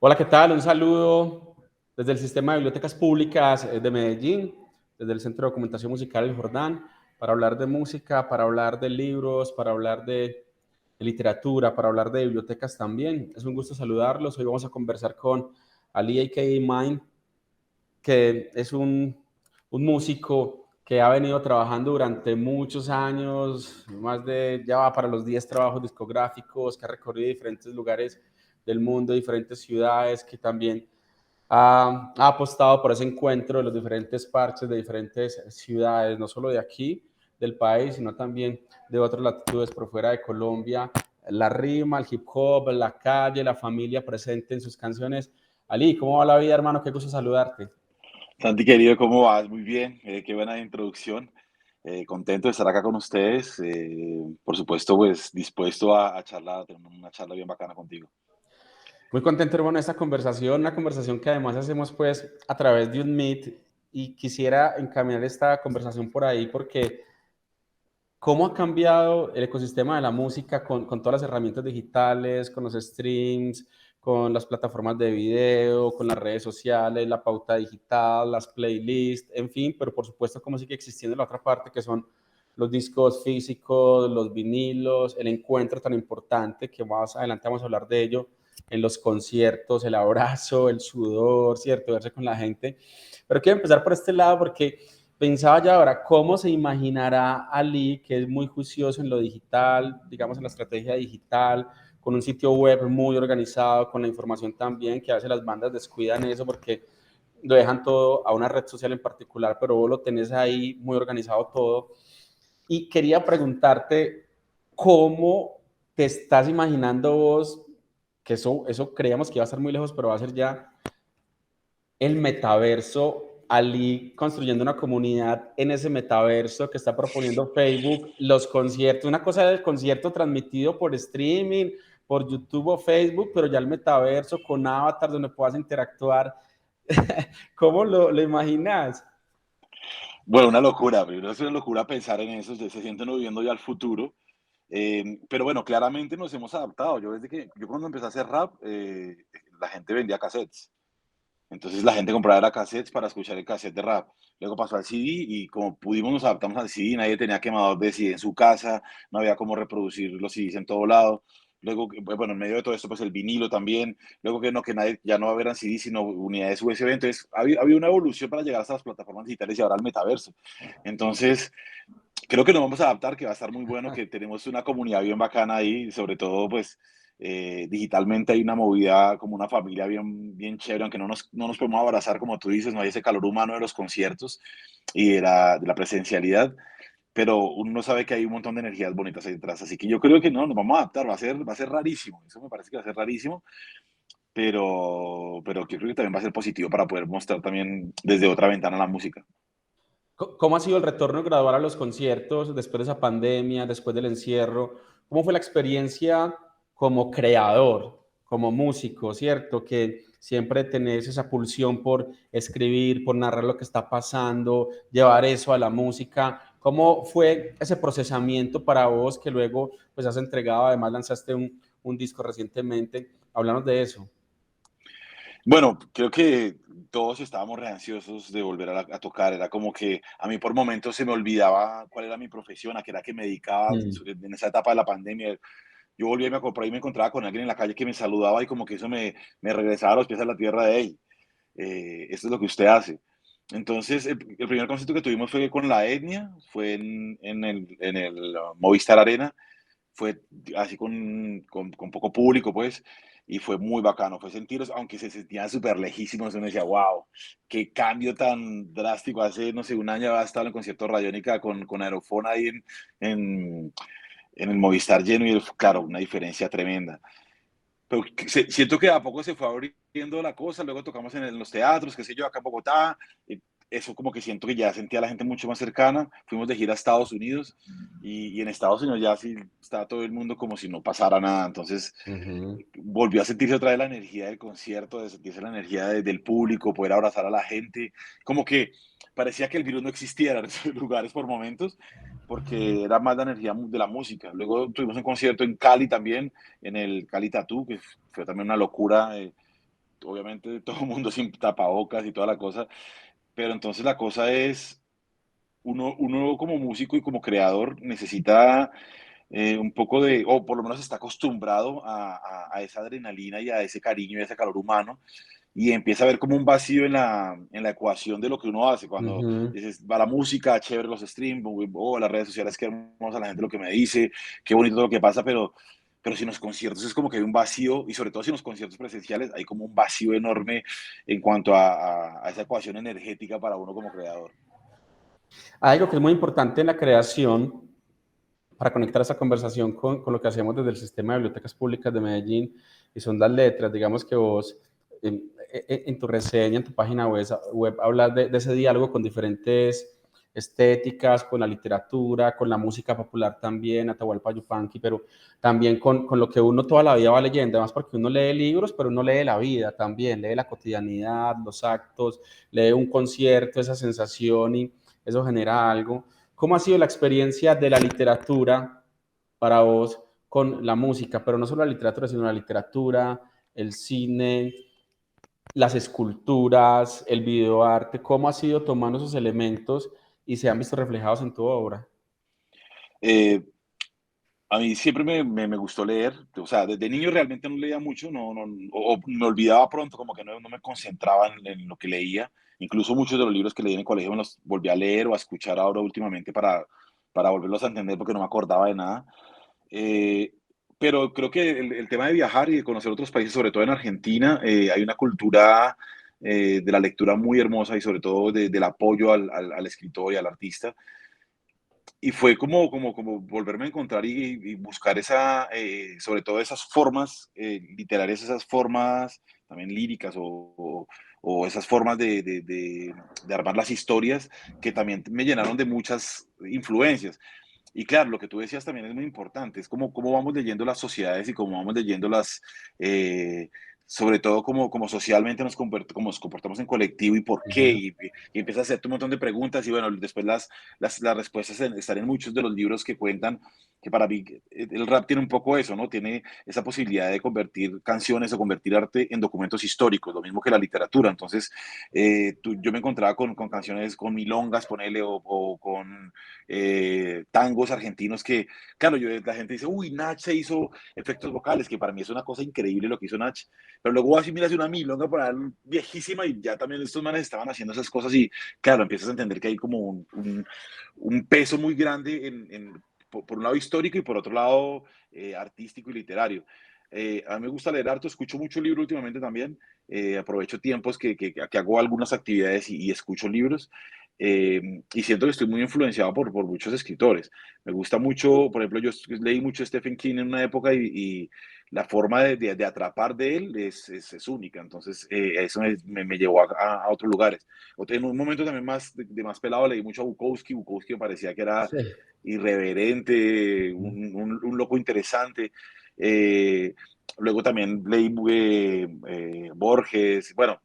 Hola, ¿qué tal? Un saludo desde el Sistema de Bibliotecas Públicas de Medellín, desde el Centro de Documentación Musical El Jordán, para hablar de música, para hablar de libros, para hablar de literatura, para hablar de bibliotecas también. Es un gusto saludarlos. Hoy vamos a conversar con Ali A.K.A. Mine, que es un músico que ha venido trabajando durante muchos años, ya va para los 10 trabajos discográficos, que ha recorrido diferentes lugares del mundo, diferentes ciudades, que también ha apostado por ese encuentro de los diferentes parches de diferentes ciudades, no solo de aquí, del país, sino también de otras latitudes por fuera de Colombia. La rima, el hip hop, la calle, la familia presente en sus canciones. Ali, ¿cómo va la vida, hermano? Qué gusto saludarte. Santi querido, ¿cómo vas? Muy bien, qué buena introducción. Contento de estar acá con ustedes. Por supuesto, pues dispuesto a charlar, a tener una charla bien bacana contigo. Muy contento, hermano, de esta conversación, una conversación que además hacemos pues a través de un Meet, y quisiera encaminar esta conversación por ahí porque cómo ha cambiado el ecosistema de la música con todas las herramientas digitales, con los streams, con las plataformas de video, con las redes sociales, la pauta digital, las playlists, en fin, pero por supuesto cómo sigue existiendo la otra parte que son los discos físicos, los vinilos, el encuentro tan importante que más adelante vamos a hablar de ello en los conciertos, el abrazo, el sudor, ¿cierto? Verse con la gente. Pero quiero empezar por este lado porque pensaba ya ahora, ¿cómo se imaginará Ali, que es muy juicioso en lo digital, digamos en la estrategia digital, con un sitio web muy organizado, con la información también, que a veces las bandas descuidan eso porque lo dejan todo a una red social en particular, pero vos lo tenés ahí muy organizado todo? Y quería preguntarte, ¿cómo te estás imaginando vos, que eso creíamos que iba a estar muy lejos, pero va a ser ya el metaverso, Ali construyendo una comunidad en ese metaverso que está proponiendo Facebook, los conciertos, una cosa del concierto transmitido por streaming, por YouTube o Facebook, pero ya el metaverso con avatars donde puedas interactuar? ¿Cómo lo imaginas? Bueno, una locura, primero es una locura pensar en eso, se siente uno viviendo ya el futuro. Pero bueno, claramente nos hemos adaptado. Yo cuando empecé a hacer rap, la gente vendía cassettes. Entonces la gente compraba era cassettes para escuchar el cassette de rap. Luego pasó al CD y como pudimos nos adaptamos al CD. Nadie tenía quemador de CD en su casa, no había cómo reproducir los CDs en todo lado. Luego, bueno, en medio de todo esto, pues el vinilo también. Luego que nadie, ya no eran CDs, sino unidades USB. Entonces había una evolución para llegar hasta las plataformas digitales y ahora al metaverso. Entonces, creo que nos vamos a adaptar, que va a estar muy bueno, que tenemos una comunidad bien bacana ahí, sobre todo pues digitalmente hay una movida como una familia bien chévere, aunque no nos podemos abrazar como tú dices, no hay ese calor humano de los conciertos y de la presencialidad, pero uno sabe que hay un montón de energías bonitas ahí detrás, así que yo creo que no, nos vamos a adaptar, va a ser rarísimo, eso me parece que va a ser rarísimo, pero yo creo que también va a ser positivo para poder mostrar también desde otra ventana la música. ¿Cómo ha sido el retorno gradual a los conciertos después de esa pandemia, después del encierro? ¿Cómo fue la experiencia como creador, como músico, cierto? Que siempre tenés esa pulsión por escribir, por narrar lo que está pasando, llevar eso a la música. ¿Cómo fue ese procesamiento para vos que luego pues has entregado, además lanzaste un disco recientemente? Háblanos de eso. Bueno, creo que todos estábamos re ansiosos de volver a tocar. Era como que a mí por momentos se me olvidaba cuál era mi profesión, a qué era que me dedicaba Mm. en esa etapa de la pandemia. Yo volvía y por ahí me encontraba con alguien en la calle que me saludaba y como que eso me regresaba a los pies a la tierra de él. Esto es lo que usted hace. Entonces, el primer concierto que tuvimos fue con La Etnia, fue en el Movistar Arena, fue así con poco público, pues, y fue muy bacano, fue sentirlos, aunque se sentían súper lejísimos, uno decía, wow, qué cambio tan drástico, hace, no sé, un año había estado en el concierto Radiónica con Aerofón ahí en, en el Movistar lleno y, claro, una diferencia tremenda. Pero siento que a poco se fue abriendo la cosa, luego tocamos en los teatros, qué sé yo, acá en Bogotá, eso como que siento que ya sentía a la gente mucho más cercana, fuimos de gira a Estados Unidos y en Estados Unidos ya sí estaba todo el mundo como si no pasara nada, entonces Ujú. volvió a sentirse otra vez la energía del concierto, de sentirse la energía del público, poder abrazar a la gente, como que parecía que el virus no existiera en esos lugares por momentos, porque era más la energía de la música. Luego tuvimos un concierto en Cali también, en el Cali Tattoo, que fue también una locura. obviamente todo el mundo sin tapabocas y toda la cosa, pero entonces la cosa es, uno como músico y como creador necesita un poco de, o por lo menos está acostumbrado a esa adrenalina y a ese cariño y a ese calor humano, y empieza a ver como un vacío en la ecuación de lo que uno hace. Cuando Ujú. dices, va la música, chévere los streams, o las redes sociales, qué hermosa la gente lo que me dice, qué bonito todo lo que pasa, pero si en los conciertos es como que hay un vacío, y sobre todo si en los conciertos presenciales hay como un vacío enorme en cuanto a esa ecuación energética para uno como creador. Algo que es muy importante en la creación, para conectar esa conversación con lo que hacemos desde el sistema de bibliotecas públicas de Medellín, y son las letras. Digamos que vos, en tu reseña, en tu página web hablas de ese diálogo con diferentes estéticas, con la literatura, con la música popular también, Atahualpa Yupanqui, pero también con lo que uno toda la vida va leyendo, además porque uno lee libros, pero uno lee la vida también, lee la cotidianidad, los actos, lee un concierto, esa sensación, y eso genera algo. ¿Cómo ha sido la experiencia de la literatura para vos con la música? Pero no solo la literatura, sino la literatura, el cine, las esculturas, el videoarte. ¿Cómo has ido tomando esos elementos y se han visto reflejados en tu obra? Eh, A mí siempre me gustó leer, o sea, desde niño realmente no leía mucho, o me olvidaba pronto, como que no me concentraba en lo que leía. Incluso muchos de los libros que leí en el colegio me los volví a leer o a escuchar ahora últimamente para volverlos a entender porque no me acordaba de nada. Eh, pero creo que el tema de viajar y de conocer otros países, sobre todo en Argentina, hay una cultura de la lectura muy hermosa y sobre todo del apoyo al escritor y al artista, y fue como volverme a encontrar y buscar sobre todo esas formas literarias, esas formas también líricas o esas formas de armar las historias que también me llenaron de muchas influencias. Y claro, lo que tú decías también es muy importante, es cómo vamos leyendo las sociedades y cómo vamos leyendo eh, sobre todo cómo socialmente cómo nos comportamos en colectivo y por qué, Ujú. y empiezas a hacerte un montón de preguntas y bueno, después las respuestas están en muchos de los libros que cuentan, que para mí el rap tiene un poco eso, ¿no? Tiene esa posibilidad de convertir canciones o convertir arte en documentos históricos, lo mismo que la literatura. Entonces, yo me encontraba con canciones, con milongas, ponele, o con tangos argentinos que, claro, la gente dice, uy, Nach se hizo efectos vocales, que para mí es una cosa increíble lo que hizo Nach, pero luego así miras una milonga por ahí viejísima y ya también estos manes estaban haciendo esas cosas y, claro, empiezas a entender que hay como un peso muy grande por un lado histórico y por otro lado artístico y literario. A mí me gusta leer harto, escucho mucho libro últimamente también, aprovecho tiempos que hago algunas actividades y escucho libros. Y siento que estoy muy influenciado por muchos escritores. Me gusta mucho, por ejemplo, yo leí mucho Stephen King en una época y la forma de atrapar de él es única. Entonces, eso me llevó a otros lugares. En un momento también de más pelado leí mucho a Bukowski. Bukowski me parecía que era Sí. irreverente, un loco interesante. Eh, Luego también leí Borges, bueno,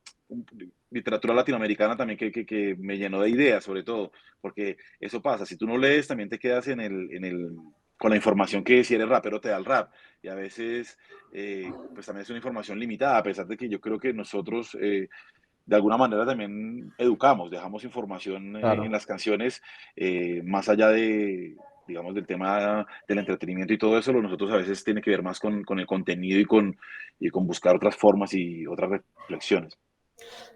literatura latinoamericana también que me llenó de ideas, sobre todo, porque eso pasa, si tú no lees, también te quedas con la información que si eres rapero te da el rap, y a veces, pues también es una información limitada, a pesar de que yo creo que nosotros, de alguna manera también educamos, dejamos información en Claro. las canciones, más allá digamos, del tema del entretenimiento y todo eso, nosotros a veces tiene que ver más con el contenido y con buscar otras formas y otras reflexiones.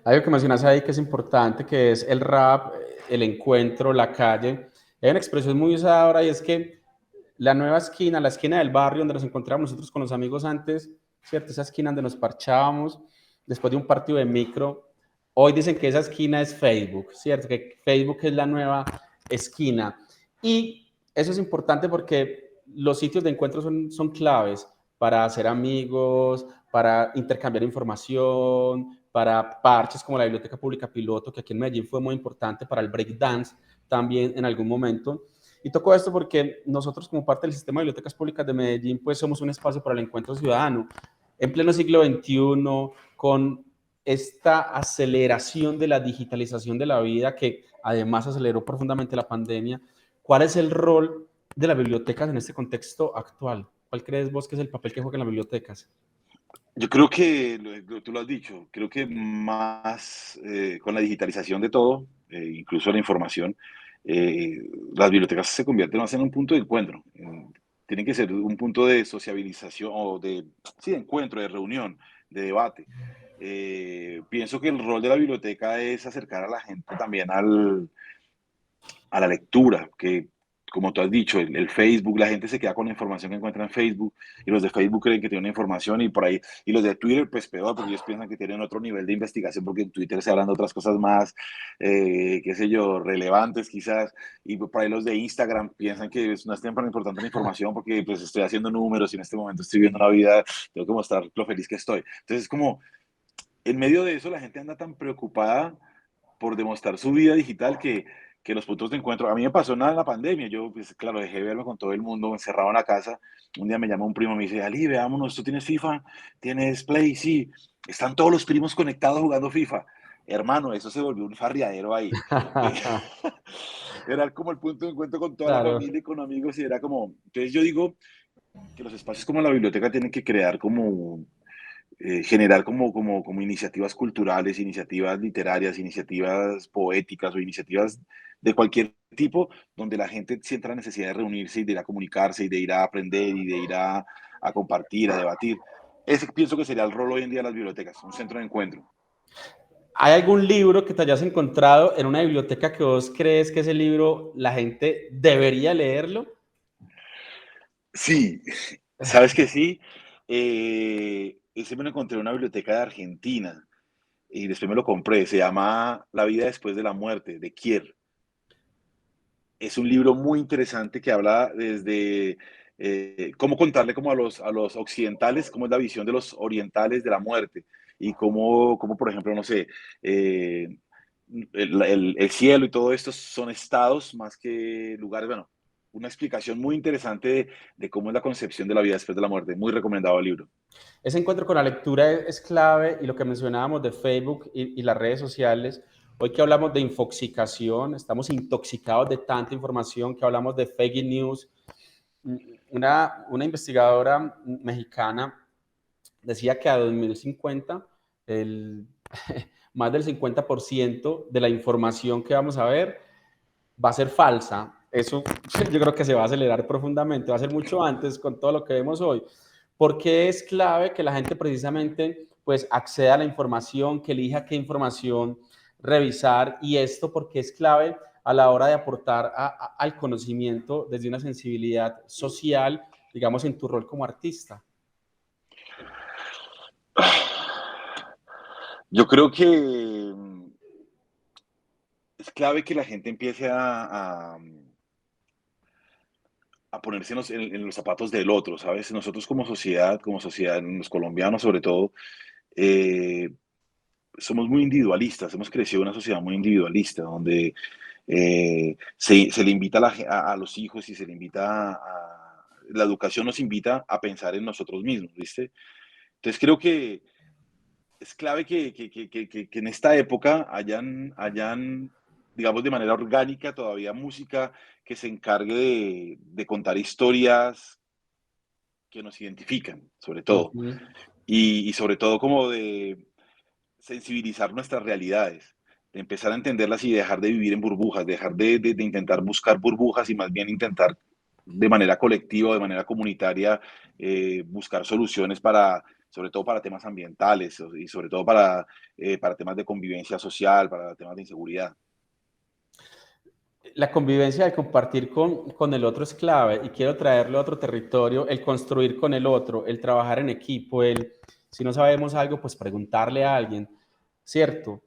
Algo que mencionas ahí que es importante, que es el rap, el encuentro, la calle. Hay una expresión muy usada ahora, y es que la nueva esquina, la esquina del barrio donde nos encontrábamos nosotros con los amigos antes, ¿cierto? Esa esquina donde nos parchábamos después de un partido de micro, hoy dicen que esa esquina es Facebook, ¿cierto? Que Facebook es la nueva esquina. Y eso es importante porque los sitios de encuentro son claves para hacer amigos, para intercambiar información, para parches como la Biblioteca Pública Piloto, que aquí en Medellín fue muy importante para el breakdance también en algún momento. Y toco esto porque nosotros, como parte del sistema de bibliotecas públicas de Medellín, pues somos un espacio para el encuentro ciudadano. En pleno siglo XXI, con esta aceleración de la digitalización de la vida, que además aceleró profundamente la pandemia, ¿cuál es el rol de las bibliotecas en este contexto actual? ¿Cuál crees vos que es el papel que juegan las bibliotecas? Yo creo que, tú lo has dicho, creo que más con la digitalización de todo, incluso la información, eh, las bibliotecas se convierten más en un punto de encuentro. Tienen que ser un punto de sociabilización o de, sí, de encuentro, de reunión, de debate. Pienso que el rol de la biblioteca es acercar a la gente también a la lectura, que como tú has dicho, el Facebook, la gente se queda con la información que encuentra en Facebook y los de Facebook creen que tienen información y por ahí, y los de Twitter pues peor, porque ellos piensan que tienen otro nivel de investigación porque en Twitter se hablan de otras cosas más, qué sé yo, relevantes quizás, y por ahí los de Instagram piensan que no es tan importante la información porque pues estoy haciendo números y en este momento estoy viendo una vida, tengo que mostrar lo feliz que estoy. Entonces como en medio de eso la gente anda tan preocupada por demostrar su vida digital que los puntos de encuentro, a mí me pasó nada en la pandemia, yo pues claro, dejé de verme con todo el mundo encerrado en la casa, un día me llama un primo y me dice, Ali, veámonos, ¿tú tienes FIFA? ¿Tienes Play? Sí, están todos los primos conectados jugando FIFA. Hermano, eso se volvió un farriadero ahí. Eh, Era como el punto de encuentro con toda la Claro. familia y con amigos y era como, entonces yo digo que los espacios como la biblioteca tienen que crear como generar como iniciativas culturales, iniciativas literarias, iniciativas poéticas o iniciativas de cualquier tipo, donde la gente sienta la necesidad de reunirse y de ir a comunicarse y de ir a aprender y de ir a compartir, a debatir. Ese pienso que sería el rol hoy en día de las bibliotecas, un centro de encuentro. ¿Hay algún libro que te hayas encontrado en una biblioteca que vos crees que ese libro la gente debería leerlo? Sí, sabes que sí. Ese me lo encontré en una biblioteca de Argentina y después me lo compré. Se llama La vida después de la muerte, de Kier. Es un libro muy interesante que habla desde cómo contarle como a los occidentales, cómo es la visión de los orientales de la muerte y cómo por ejemplo, no sé, eh, el cielo y todo esto son estados más que lugares, bueno, una explicación muy interesante de cómo es la concepción de la vida después de la muerte. Muy recomendado el libro. Ese encuentro con la lectura es clave y lo que mencionábamos de Facebook y las redes sociales, hoy que hablamos de infoxicación, estamos intoxicados de tanta información, que hablamos de fake news. Una investigadora mexicana decía que a 2050 el, más del 50% de la información que vamos a ver va a ser falsa. Eso yo creo que se va a acelerar profundamente, va a ser mucho antes con todo lo que vemos hoy. Porque es clave que la gente precisamente pues acceda a la información, que elija qué información revisar y esto porque es clave a la hora de aportar al conocimiento desde una sensibilidad social, digamos, en tu rol como artista. Yo creo que es clave que la gente empiece a ponerse en los zapatos del otro, ¿sabes? Nosotros como sociedad, los colombianos sobre todo, eh, somos muy individualistas, hemos crecido en una sociedad muy individualista, donde se le invita a los hijos y se le invita la educación nos invita a pensar en nosotros mismos, ¿viste? Entonces creo que es clave que en esta época hayan, digamos, de manera orgánica todavía música que se encargue de contar historias que nos identifican, sobre Uh todo, -huh. y sobre todo como de sensibilizar nuestras realidades, de empezar a entenderlas y dejar de vivir en burbujas, dejar de intentar buscar burbujas y más bien intentar de manera colectiva, de manera comunitaria, buscar soluciones para, sobre todo para temas ambientales y sobre todo para temas de convivencia social, para temas de inseguridad. La convivencia, el compartir con el otro es clave y quiero traerlo a otro territorio, el construir con el otro, el trabajar en equipo, el, si no sabemos algo, pues preguntarle a alguien, ¿cierto?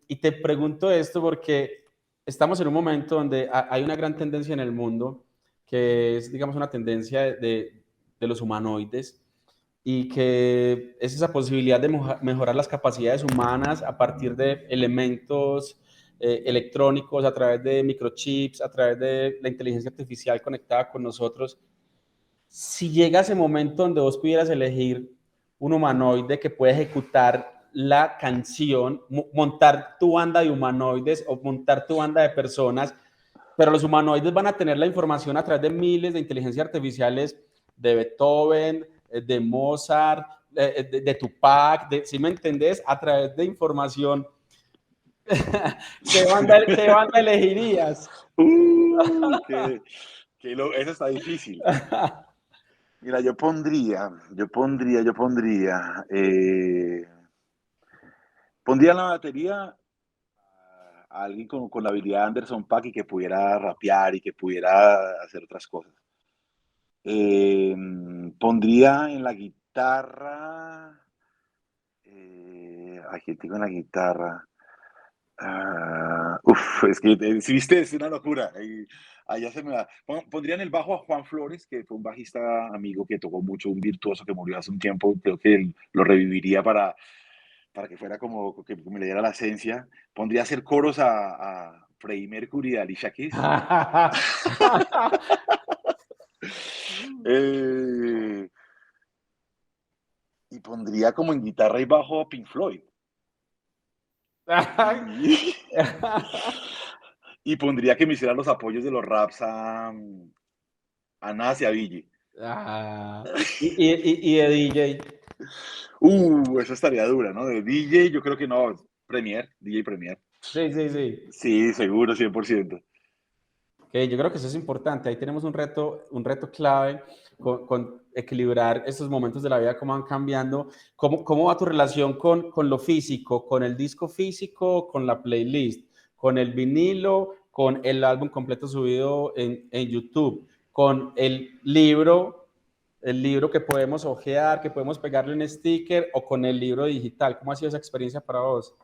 Y te pregunto esto porque estamos en un momento donde hay una gran tendencia en el mundo, que es, digamos, una tendencia de los humanoides, y que es esa posibilidad de mejorar las capacidades humanas a partir de elementos electrónicos, a través de microchips, a través de la inteligencia artificial conectada con nosotros. Si llega ese momento donde vos pudieras elegir un humanoide que puede ejecutar la canción, montar tu banda de humanoides o montar tu banda de personas, pero los humanoides van a tener la información a través de miles de inteligencias artificiales de Beethoven, de Mozart, de Tupac, ¿sí me entendés? A través de información. ¿Qué banda elegirías? Uh, eso está difícil. Mira, pondría en la batería a alguien con la habilidad de Anderson .Paak y que pudiera rapear y que pudiera hacer otras cosas. Eh, Pondría en la guitarra, aquí tengo en la guitarra. Es que, si viste, es una locura. Allá se me va. Pondría en el bajo a Juan Flores, que fue un bajista amigo que tocó mucho, un virtuoso que murió hace un tiempo. Creo que lo reviviría para que fuera como que me le diera la esencia. Pondría a hacer coros a Freddie Mercury y a Alicia Keys. Eh, y pondría como en guitarra y bajo a Pink Floyd. Y, y pondría que me hicieran los apoyos de los raps a Nas y a Billy. Y de DJ. Esa estaría dura, ¿no? De DJ, yo creo que no. DJ Premier. Sí, sí, sí. Sí, seguro, 100%. Okay, yo creo que eso es importante. Ahí tenemos un reto clave con equilibrar estos momentos de la vida, cómo van cambiando. ¿Cómo va tu relación con lo físico, con el disco físico, con la playlist, con el vinilo, con el álbum completo subido en YouTube, con el libro que podemos hojear, que podemos pegarle un sticker, o con el libro digital? ¿Cómo ha sido esa experiencia para vos?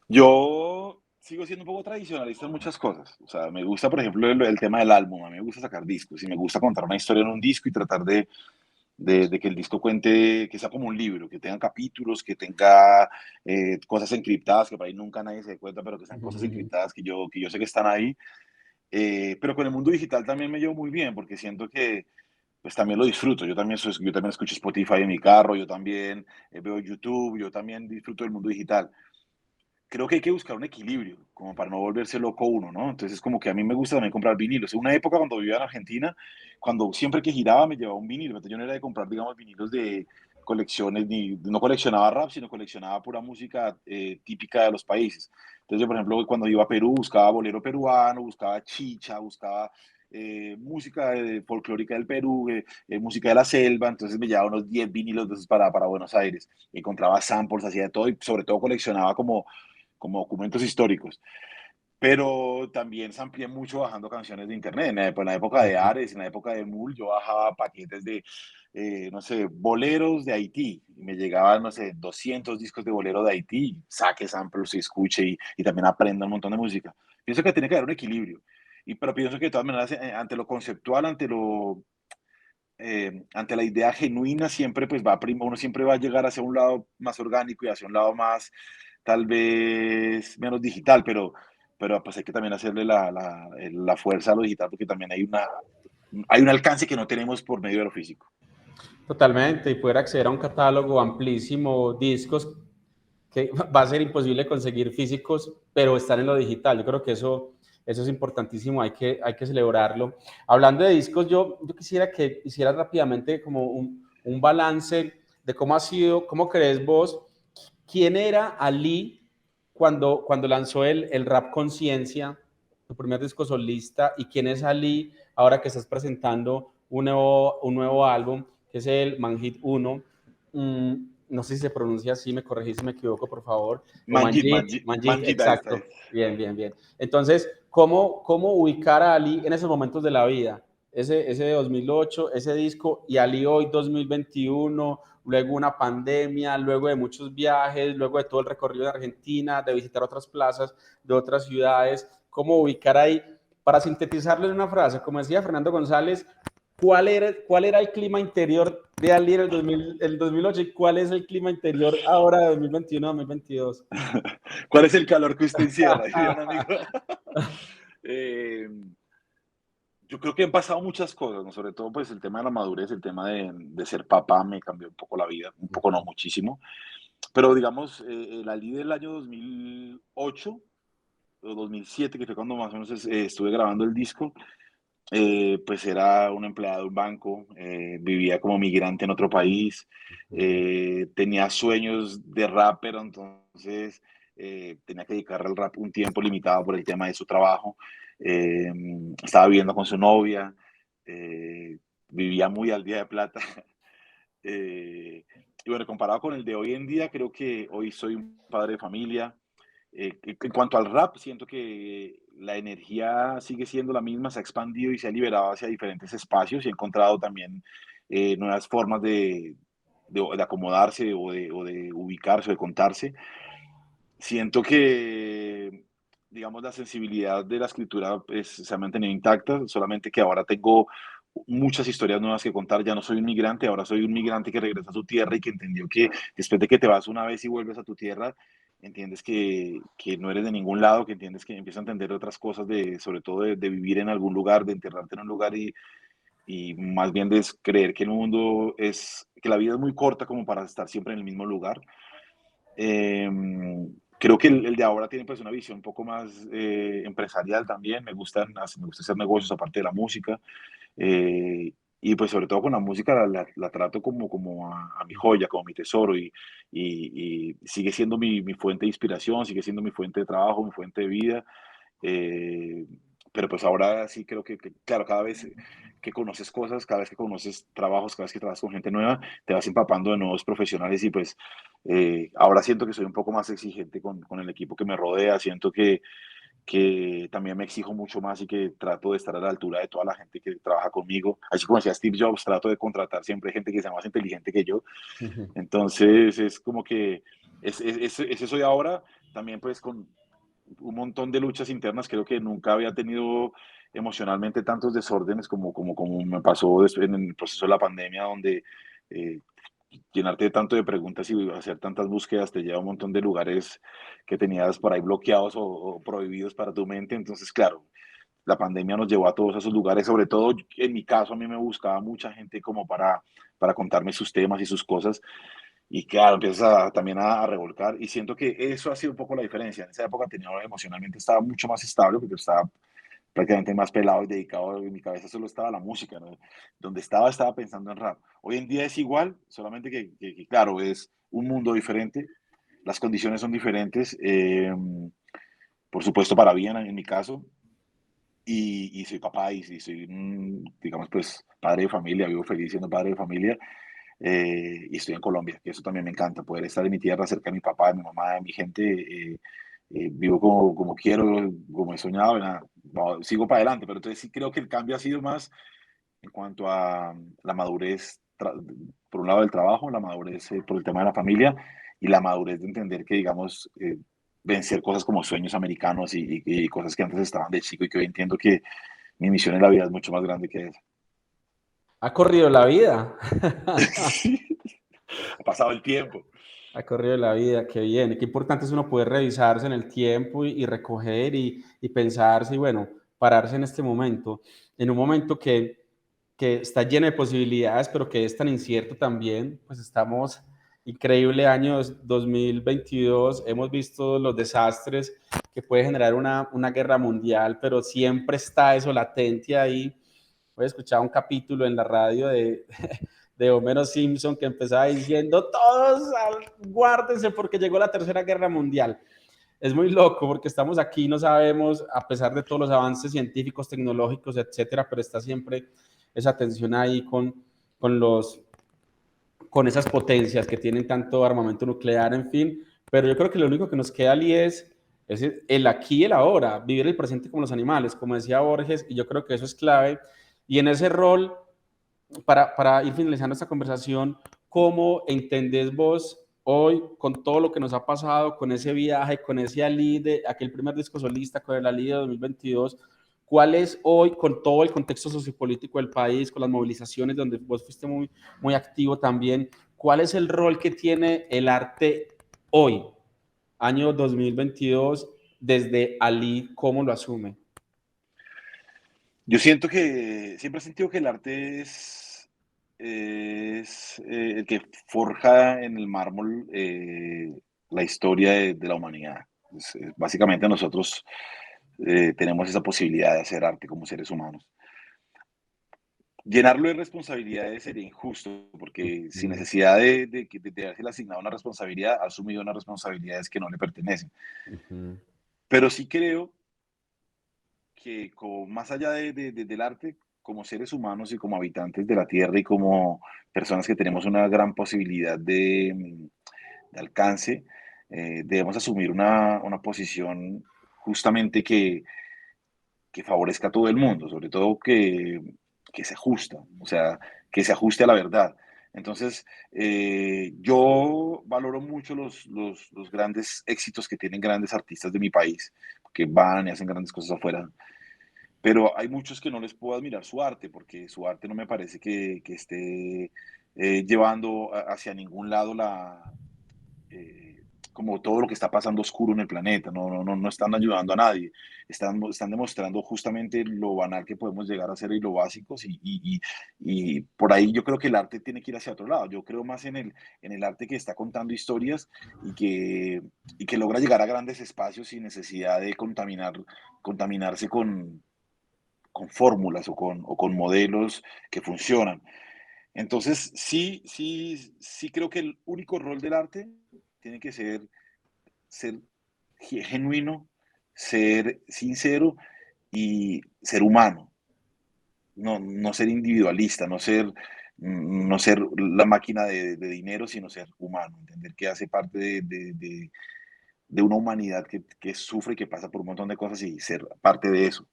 Yo sigo siendo un poco tradicionalista en muchas cosas. O sea, me gusta, por ejemplo, el tema del álbum. A mí me gusta sacar discos y me gusta contar una historia en un disco y tratar de que el disco cuente, que sea como un libro, que tenga capítulos, que tenga cosas encriptadas, que por ahí nunca nadie se dé cuenta, pero que sean cosas encriptadas que yo sé que están ahí. Pero con el mundo digital también me llevo muy bien, porque siento que pues también lo disfruto. Yo también escucho Spotify en mi carro, yo también veo YouTube, yo también disfruto del mundo digital. Creo que hay que buscar un equilibrio, como para no volverse loco uno, ¿no? Entonces, como que a mí me gusta también comprar vinilos. En una época cuando vivía en Argentina, cuando siempre que giraba me llevaba un vinilo. Entonces, yo no era de comprar, digamos, vinilos de colecciones, ni no coleccionaba rap, sino coleccionaba pura música típica de los países. Entonces, yo, por ejemplo, cuando iba a Perú, buscaba bolero peruano, buscaba chicha, buscaba música folclórica del Perú, música de la selva. Entonces, me llevaba unos 10 vinilos de esos para Buenos Aires. Encontraba samples, hacía de todo y sobre todo coleccionaba como documentos históricos. Pero también se amplié mucho bajando canciones de internet. En la época de Ares, en la época de Mul, yo bajaba paquetes de, no sé, boleros de Haití. Y me llegaban, no sé, 200 discos de bolero de Haití. Saque samples y escuche y también aprenda un montón de música. Pienso que tiene que haber un equilibrio. Pero pienso que de todas maneras, ante lo conceptual, ante la idea genuina, siempre pues uno siempre va a llegar hacia un lado más orgánico y hacia un lado más, tal vez menos digital, pero pues hay que también hacerle la fuerza a lo digital porque también hay un alcance que no tenemos por medio de lo físico. Totalmente, y poder acceder a un catálogo amplísimo, discos que va a ser imposible conseguir físicos, pero están en lo digital. Yo creo que eso es importantísimo, hay que celebrarlo. Hablando de discos, yo quisiera que hicieras rápidamente como un balance de cómo ha sido, cómo crees vos, quién era Ali cuando lanzó el Rap Conciencia, tu primer disco solista, y quién es Ali ahora que estás presentando un nuevo álbum, que es el Manhit 1. No sé si se pronuncia así, me corregís si me equivoco, por favor. O Manjit, Manjit, Manjit, Manjit, Manjit, ahí está. exacto. Bien, bien, bien. Entonces, ¿cómo ubicar a Ali en esos momentos de la vida? Ese de 2008, ese disco, y Ali hoy 2021, luego una pandemia, luego de muchos viajes, luego de todo el recorrido de Argentina, de visitar otras plazas, de otras ciudades, ¿cómo ubicar ahí? Para sintetizarlo en una frase, como decía Fernando González, cuál era el clima interior de Ali en el 2008 y cuál es el clima interior ahora de 2021-2022? ¿Cuál es el calor que usted encierra? Diría un amigo. Eh, yo creo que han pasado muchas cosas, ¿no? Sobre todo pues el tema de la madurez, el tema de ser papá me cambió un poco la vida, un poco no muchísimo, pero digamos, el Ali del año 2008 o 2007, que fue cuando más o menos estuve grabando el disco, pues era un empleado de un banco, vivía como migrante en otro país, tenía sueños de rapper, entonces tenía que dedicarle al rap un tiempo limitado por el tema de su trabajo. Eh, Estaba viviendo con su novia, eh, vivía muy al día de plata. Eh, y bueno, comparado con el de hoy en día, creo que hoy soy un padre de familia. En cuanto al rap, siento que la energía sigue siendo la misma, se ha expandido y se ha liberado hacia diferentes espacios y he encontrado también nuevas formas de acomodarse o de ubicarse o de contarse. Siento que, digamos, la sensibilidad de la escritura pues, se ha mantenido intacta, solamente que ahora tengo muchas historias nuevas que contar. Ya no soy un migrante, ahora soy un migrante que regresa a su tierra y que entendió que después de que te vas una vez y vuelves a tu tierra, entiendes que no eres de ningún lado, que entiendes que empiezas a entender otras cosas, de, sobre todo de vivir en algún lugar, de enterrarte en un lugar y más bien de creer que el mundo es, que la vida es muy corta como para estar siempre en el mismo lugar. Eh, Creo que el de ahora tiene pues una visión un poco más empresarial también. Me gusta hacer negocios aparte de la música. Eh, y pues sobre todo con la música la trato como, como a mi joya, como mi tesoro y sigue siendo mi fuente de inspiración, sigue siendo mi fuente de trabajo, mi fuente de vida. Eh, pero pues ahora sí creo claro, cada vez que conoces cosas, cada vez que conoces trabajos, cada vez que trabajas con gente nueva, te vas empapando de nuevos profesionales y pues ahora siento que soy un poco más exigente con el equipo que me rodea, siento que también me exijo mucho más y que trato de estar a la altura de toda la gente que trabaja conmigo. Así como decía Steve Jobs, trato de contratar siempre gente que sea más inteligente que yo. Entonces es como que ese soy ahora, también pues con un montón de luchas internas. Creo que nunca había tenido emocionalmente tantos desórdenes como me pasó en el proceso de la pandemia, donde eh, llenarte de tanto de preguntas y hacer tantas búsquedas te lleva a un montón de lugares que tenías por ahí bloqueados o prohibidos para tu mente. Entonces, claro, la pandemia nos llevó a todos esos lugares, sobre todo en mi caso, a mí me buscaba mucha gente como para contarme sus temas y sus cosas. Y claro, empiezas también a revolcar y siento que eso ha sido un poco la diferencia. En esa época tenía emocionalmente estaba mucho más estable porque estaba prácticamente más pelado y dedicado, en mi cabeza solo estaba la música, ¿no? Donde estaba pensando en rap. Hoy en día es igual, solamente que, claro, es un mundo diferente, las condiciones son diferentes, por supuesto para bien en mi caso, y soy papá y soy, digamos, pues padre de familia, vivo feliz siendo padre de familia, y estoy en Colombia, que eso también me encanta, poder estar en mi tierra, cerca de mi papá, de mi mamá, de mi gente. Vivo como quiero, como he soñado, y nada, sigo para adelante, pero entonces sí creo que el cambio ha sido más en cuanto a la madurez, por un lado del trabajo, la madurez por el tema de la familia y la madurez de entender que, digamos, vencer cosas como sueños americanos y cosas que antes estaban de chico y que hoy entiendo que mi misión en la vida es mucho más grande que eso. Ha corrido la vida. Sí, ha pasado el tiempo. Ha corrido la vida, qué bien. Qué importante es uno poder revisarse en el tiempo y recoger y pensarse y bueno, pararse en este momento, en un momento que está lleno de posibilidades, pero que es tan incierto también. Pues estamos, increíble año 2022, hemos visto los desastres que puede generar una guerra mundial, pero siempre está eso latente ahí. Hoy escuchaba un capítulo en la radio de Homero Simpson que empezaba diciendo, todos guárdense porque llegó la Tercera Guerra Mundial. Es muy loco porque estamos aquí, no sabemos, a pesar de todos los avances científicos, tecnológicos, etcétera, pero está siempre esa tensión ahí con esas potencias que tienen tanto armamento nuclear, en fin. Pero yo creo que lo único que nos queda allí es el aquí y el ahora, vivir el presente como los animales, como decía Borges, y yo creo que eso es clave. Y en ese rol, para ir finalizando esta conversación, ¿cómo entendés vos hoy, con todo lo que nos ha pasado, con ese viaje, con ese Ali de aquel primer disco solista, con el Ali de 2022, cuál es hoy, con todo el contexto sociopolítico del país, con las movilizaciones donde vos fuiste muy activo también, cuál es el rol que tiene el arte hoy, año 2022, desde Ali, cómo lo asume? Yo siento que, siempre he sentido que el arte es el que forja en el mármol la historia de la humanidad. Básicamente nosotros tenemos esa posibilidad de hacer arte como seres humanos. llenarlo de responsabilidades sería injusto, porque sin Ujú, necesidad de haberse asignado una responsabilidad, ha asumido unas responsabilidades que no le pertenecen. ujú, Pero sí creo que más allá del arte, como seres humanos y como habitantes de la Tierra y como personas que tenemos una gran posibilidad de alcance, debemos asumir una posición justamente que favorezca a todo el mundo, sobre todo que se ajusta, o sea, que se ajuste a la verdad. Entonces, yo valoro mucho los grandes éxitos que tienen grandes artistas de mi país, que van y hacen grandes cosas afuera, pero hay muchos que no les puedo admirar su arte, porque su arte no me parece que esté llevando hacia ningún lado eh, como todo lo que está pasando oscuro en el planeta, no están ayudando a nadie, están demostrando justamente lo banal que podemos llegar a ser y lo básicos y por ahí yo creo que el arte tiene que ir hacia otro lado, yo creo más en el arte que está contando historias y y que logra llegar a grandes espacios sin necesidad de contaminarse con fórmulas o con modelos que funcionan. Entonces, sí creo que el único rol del arte tiene que ser genuino, ser sincero y ser humano, no ser individualista, no ser la máquina de dinero, sino ser humano, entender que hace parte de una humanidad que sufre y que pasa por un montón de cosas y ser parte de eso.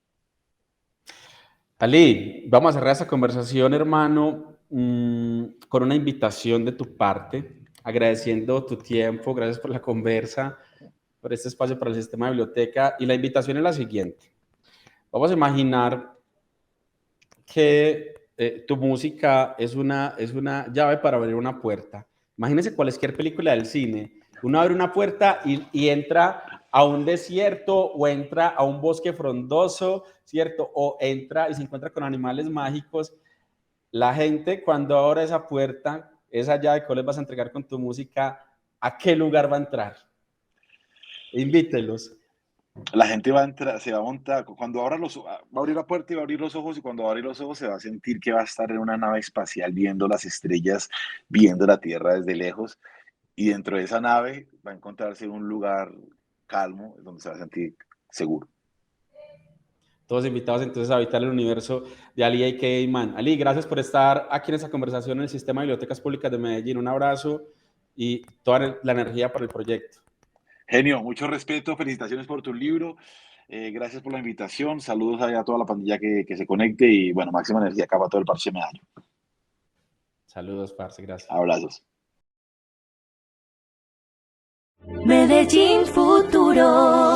Ali, vamos a cerrar esta conversación, hermano, con una invitación de tu parte, agradeciendo tu tiempo, gracias por la conversa, por este espacio para el sistema de biblioteca. Y la invitación es la siguiente. Vamos a imaginar que tu música es una llave para abrir una puerta. Imagínense cualquier película del cine. Uno abre una puerta y entra a un desierto o entra a un bosque frondoso, ¿cierto? O entra y se encuentra con animales mágicos. La gente cuando abra esa puerta, esa llave que les vas a entregar con tu música, ¿a qué lugar va a entrar? Invítelos. La gente va a entrar, se va a montar, cuando abra va a abrir la puerta y va a abrir los ojos, y cuando va a abrir los ojos se va a sentir que va a estar en una nave espacial viendo las estrellas, viendo la Tierra desde lejos, y dentro de esa nave va a encontrarse un lugar calmo donde se va a sentir seguro. Todos invitados entonces a habitar el universo de Ali A.K.A. Man. Ali, gracias por estar aquí en esta conversación en el Sistema de Bibliotecas Públicas de Medellín. Un abrazo y toda la energía para el proyecto. Genio, mucho respeto, felicitaciones por tu libro, gracias por la invitación, saludos a toda la pandilla que se conecte y bueno, máxima energía acá para todo el parche Medallo. Saludos, parce, gracias. Abrazos. Medellín Futuro.